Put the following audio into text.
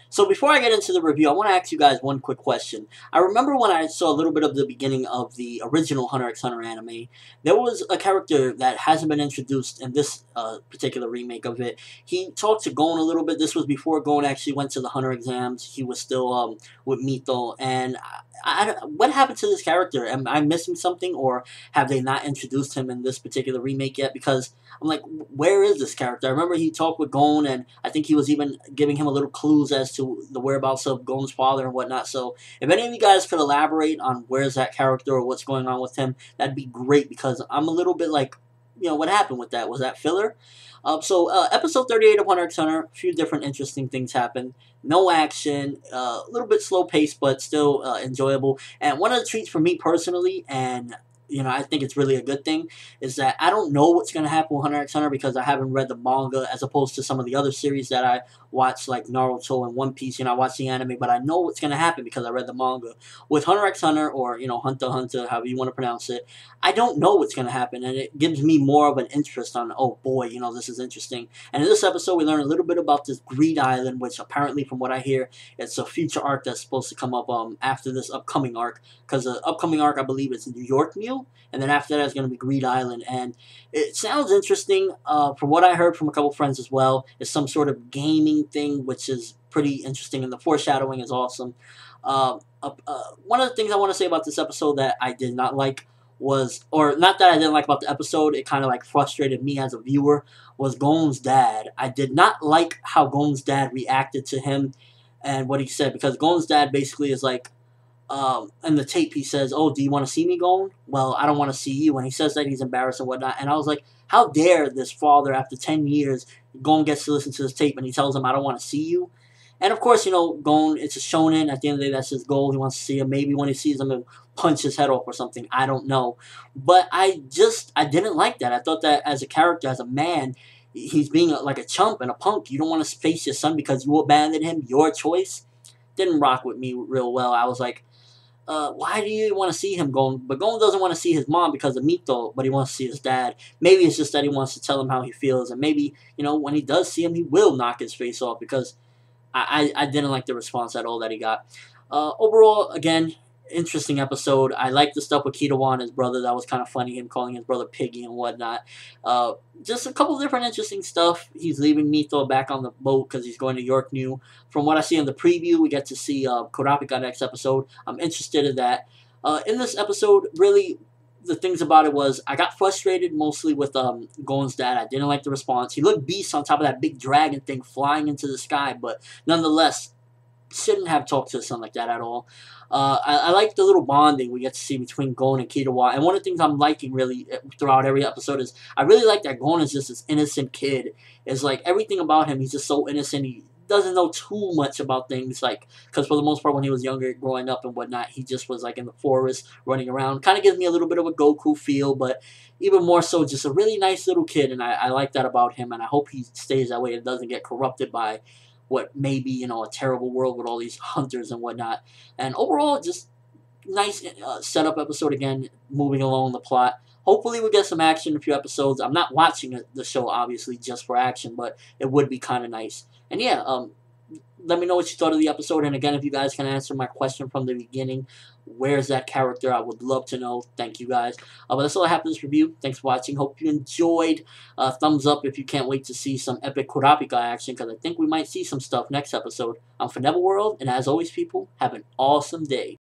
So before I get into the review, I want to ask you guys one quick question. I remember when I saw a little bit of the beginning of the original Hunter x Hunter anime, there was a character that hasn't been introduced in this particular remake of it. He talked to Gon a little bit. This was before Gon actually went to the Hunter exams. He was still with Mito. And what happened to this character? Am I missing something, or have they not introduced him in this particular remake yet? Because I'm like, where is this character? I remember he talked with Gon, and I think he was even giving him a little clues as to the whereabouts of Gon's father and whatnot. So if any of you guys could elaborate on where's that character or what's going on with him, that'd be great, because I'm a little bit like, what happened with that? Was that filler? Episode 38 of Hunter x Hunter, a few different interesting things happened. No action, a little bit slow paced, but still enjoyable. And one of the treats for me personally, and I think it's really a good thing, is that I don't know what's going to happen with Hunter x Hunter because I haven't read the manga as opposed to some of the other series that I watch, like Naruto and One Piece. I watch the anime, but I know what's going to happen because I read the manga. With Hunter x Hunter, or, Hunter x Hunter, however you want to pronounce it, I don't know what's going to happen, and it gives me more of an interest on, oh boy, this is interesting. And in this episode, we learn a little bit about this Greed Island, which apparently, from what I hear, it's a future arc that's supposed to come up after this upcoming arc, because the upcoming arc, I believe, is Yorknew, and then after that is going to be Greed Island. And it sounds interesting. From what I heard from a couple friends as well, it's some sort of gaming thing, which is pretty interesting, and the foreshadowing is awesome. One of the things I want to say about this episode that I did not like was, or not that I didn't like about the episode, it kind of like frustrated me as a viewer, was Gon's dad. I did not like how Gon's dad reacted to him and what he said, because Gon's dad basically is like, in the tape he says, oh, do you want to see me, Gon? Well, I don't want to see you. And he says that he's embarrassed and whatnot. And I was like, how dare this father, after 10 years, Gon gets to listen to this tape and he tells him, I don't want to see you. And of course, Gon, it's a shonen. At the end of the day, that's his goal. He wants to see him. Maybe when he sees him, he'll punch his head off or something. I don't know. But I didn't like that. I thought that as a character, as a man, he's being like a chump and a punk. You don't want to face your son because you abandoned him. Your choice. Didn't rock with me real well. I was like, why do you want to see him, Gon? But Gon doesn't want to see his mom because of Mito, but he wants to see his dad. Maybe it's just that he wants to tell him how he feels, and maybe, when he does see him, he will knock his face off, because I didn't like the response at all that he got. Overall, again, interesting episode. I like the stuff with Kitawa and his brother. That was kind of funny, him calling his brother Piggy and whatnot. Just a couple different interesting stuff. He's leaving Mito back on the boat because he's going to Yorknew. From what I see in the preview, we get to see Kurapika next episode. I'm interested in that. In this episode, really, the things about it was, I got frustrated mostly with Gon's dad. I didn't like the response. He looked beast on top of that big dragon thing flying into the sky, but nonetheless, shouldn't have talked to his son like that at all. I like the little bonding we get to see between Gon and Kitawa. And one of the things I'm liking really throughout every episode is, I really like that Gon is just this innocent kid. It's like everything about him, he's just so innocent. He doesn't know too much about things, like, because for the most part when he was younger, growing up and whatnot, he just was like in the forest running around. Kind of gives me a little bit of a Goku feel, but even more so just a really nice little kid, and I like that about him, and I hope he stays that way and doesn't get corrupted by what may be, a terrible world with all these hunters and whatnot. And overall, just nice setup episode again, moving along the plot. Hopefully we get some action in a few episodes. I'm not watching the show, obviously, just for action, but it would be kind of nice. And yeah, let me know what you thought of the episode. And again, if you guys can answer my question from the beginning, where's that character? I would love to know. Thank you guys. But that's all I have for this review. Thanks for watching. Hope you enjoyed. Thumbs up if you can't wait to see some epic Kurapika action, because I think we might see some stuff next episode. I'm ForneverWorld, and as always, people, have an awesome day.